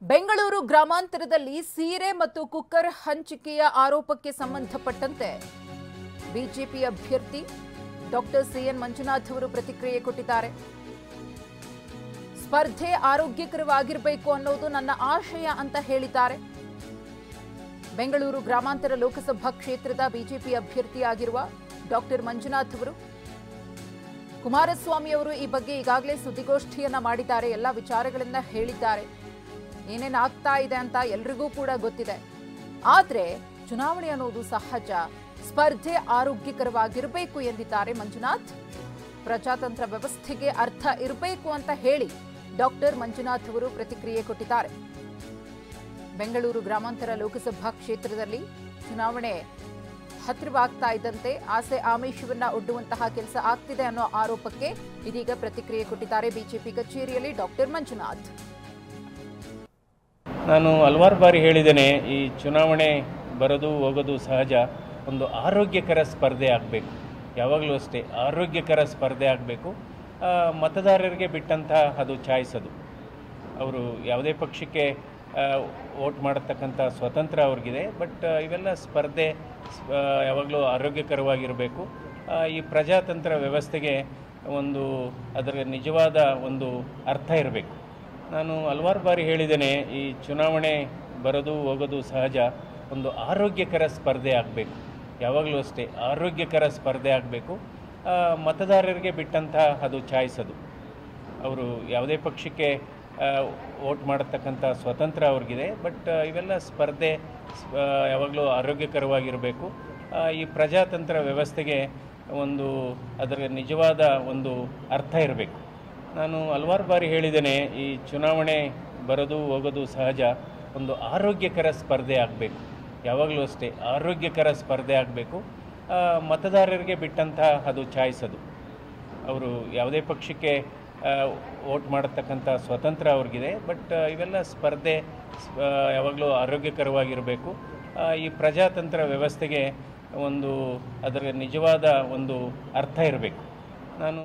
ಬೆಂಗಳೂರು ಗ್ರಾಮಾಂತರದಲ್ಲಿ ಸೀರೆ ಮತ್ತು ಕುಕ್ಕರ್ ಹಂಚಿಕೆಯ ಆರೋಪಕ್ಕೆ ಸಂಬಂಧಪಟ್ಟಂತೆ ಬಿಜೆಪಿ ಅಭ್ಯರ್ಥಿ ಡಾಕ್ಟರ್ ಸಿಎನ್ ಮಂಜುನಾಥ್ ಅವರು ಪ್ರತಿಕ್ರಿಯೆ ಕೊಟ್ಟಿದ್ದಾರೆ. ಸ್ಪರ್ಧೆ ಆರೋಗ್ಯಕರವಾಗಿರಬೇಕು ಅನ್ನೋದು ನನ್ನ ಆಶಯ ಅಂತ ಹೇಳಿದ್ದಾರೆ. ಬೆಂಗಳೂರು ಗ್ರಾಮಾಂತರ ಲೋಕಸಭಾ ಕ್ಷೇತ್ರದ ಬಿಜೆಪಿ ಅಭ್ಯರ್ಥಿಯಾಗಿರುವ ಡಾಕ್ಟರ್ ಮಂಜುನಾಥ್ ಅವರು ಕುಮಾರಸ್ವಾಮಿ ಅವರು ಈ ಬಗ್ಗೆ ಈಗಾಗಲೇ ಸುದ್ದಿಗೋಷ್ಠಿಯನ್ನ ಮಾಡಿದ್ದಾರೆ. ಎಲ್ಲ ವಿಚಾರಗಳನ್ನ ಹೇಳಿದ್ದಾರೆ. ಏನೇನು ಆಗ್ತಾ ಇದೆ ಅಂತ ಎಲ್ರಿಗೂ ಕೂಡ ಗೊತ್ತಿದೆ. ಆದ್ರೆ ಚುನಾವಣೆ ಅನ್ನೋದು ಸಹಜ, ಸ್ಪರ್ಧೆ ಆರೋಗ್ಯಕರವಾಗಿರಬೇಕು ಎಂದಿದ್ದಾರೆ ಮಂಜುನಾಥ್. ಪ್ರಜಾತಂತ್ರ ವ್ಯವಸ್ಥೆಗೆ ಅರ್ಥ ಇರಬೇಕು ಅಂತ ಹೇಳಿ ಡಾಕ್ಟರ್ ಮಂಜುನಾಥ್ ಅವರು ಪ್ರತಿಕ್ರಿಯೆ ಕೊಟ್ಟಿದ್ದಾರೆ. ಬೆಂಗಳೂರು ಗ್ರಾಮಾಂತರ ಲೋಕಸಭಾ ಕ್ಷೇತ್ರದಲ್ಲಿ ಚುನಾವಣೆ ಹತ್ತಿರವಾಗ್ತಾ ಇದ್ದಂತೆ ಆಸೆ ಆಮಿಷವನ್ನ ಒಡ್ಡುವಂತಹ ಕೆಲಸ ಆಗ್ತಿದೆ ಅನ್ನೋ ಆರೋಪಕ್ಕೆ ಇದೀಗ ಪ್ರತಿಕ್ರಿಯೆ ಕೊಟ್ಟಿದ್ದಾರೆ ಬಿಜೆಪಿ ಕಚೇರಿಯಲ್ಲಿ ಡಾಕ್ಟರ್ ಮಂಜುನಾಥ್. ನಾನು ಹಲವಾರು ಬಾರಿ ಹೇಳಿದ್ದೇನೆ, ಈ ಚುನಾವಣೆ ಬರೋದು ಹೋಗೋದು ಸಹಜ. ಒಂದು ಆರೋಗ್ಯಕರ ಸ್ಪರ್ಧೆ ಆಗಬೇಕು, ಯಾವಾಗಲೂ ಅಷ್ಟೇ ಆರೋಗ್ಯಕರ ಸ್ಪರ್ಧೆ ಆಗಬೇಕು. ಮತದಾರರಿಗೆ ಬಿಟ್ಟಂಥ ಅದು ಚಾಯ್ಸ್. ಅದು ಅವರು ಯಾವುದೇ ಪಕ್ಷಕ್ಕೆ ವೋಟ್ ಮಾಡತಕ್ಕಂಥ ಸ್ವತಂತ್ರ ಅವ್ರಿಗಿದೆ. ಬಟ್ ಇವೆಲ್ಲ ಸ್ಪರ್ಧೆ ಯಾವಾಗಲೂ ಆರೋಗ್ಯಕರವಾಗಿರಬೇಕು. ಈ ಪ್ರಜಾತಂತ್ರ ವ್ಯವಸ್ಥೆಗೆ ಅದರ ನಿಜವಾದ ಒಂದು ಅರ್ಥ ಇರಬೇಕು. ನಾನು ಹಲವಾರು ಬಾರಿ ಹೇಳಿದ್ದೇನೆ, ಈ ಚುನಾವಣೆ ಬರೋದು ಹೋಗೋದು ಸಹಜ. ಒಂದು ಆರೋಗ್ಯಕರ ಸ್ಪರ್ಧೆ ಆಗಬೇಕು, ಯಾವಾಗಲೂ ಅಷ್ಟೇ ಆರೋಗ್ಯಕರ ಸ್ಪರ್ಧೆ ಆಗಬೇಕು. ಮತದಾರರಿಗೆ ಬಿಟ್ಟಂಥ ಅದು ಚಾಯ್ಸ್. ಅದು ಅವರು ಯಾವುದೇ ಪಕ್ಷಕ್ಕೆ ವೋಟ್ ಮಾಡತಕ್ಕಂಥ ಸ್ವತಂತ್ರ ಅವ್ರಿಗಿದೆ. ಬಟ್ ಇವೆಲ್ಲ ಸ್ಪರ್ಧೆ ಯಾವಾಗಲೂ ಆರೋಗ್ಯಕರವಾಗಿರಬೇಕು. ಈ ಪ್ರಜಾತಂತ್ರ ವ್ಯವಸ್ಥೆಗೆ ಅದರ ನಿಜವಾದ ಒಂದು ಅರ್ಥ ಇರಬೇಕು. ನಾನು ಹಲವಾರು ಬಾರಿ ಹೇಳಿದ್ದೇನೆ, ಈ ಚುನಾವಣೆ ಬರೋದು ಹೋಗೋದು ಸಹಜ. ಒಂದು ಆರೋಗ್ಯಕರ ಸ್ಪರ್ಧೆ ಆಗಬೇಕು, ಯಾವಾಗಲೂ ಅಷ್ಟೇ ಆರೋಗ್ಯಕರ ಸ್ಪರ್ಧೆ ಆಗಬೇಕು. ಮತದಾರರಿಗೆ ಬಿಟ್ಟಂಥ ಅದು ಚಾಯ್ಸ್. ಅದು ಅವರು ಯಾವುದೇ ಪಕ್ಷಕ್ಕೆ ವೋಟ್ ಮಾಡತಕ್ಕಂಥ ಸ್ವತಂತ್ರ ಅವ್ರಿಗಿದೆ. ಬಟ್ ಇವೆಲ್ಲ ಸ್ಪರ್ಧೆ ಯಾವಾಗಲೂ ಆರೋಗ್ಯಕರವಾಗಿರಬೇಕು. ಈ ಪ್ರಜಾತಂತ್ರ ವ್ಯವಸ್ಥೆಗೆ ಅದರ ನಿಜವಾದ ಒಂದು ಅರ್ಥ ಇರಬೇಕು. ನಾನು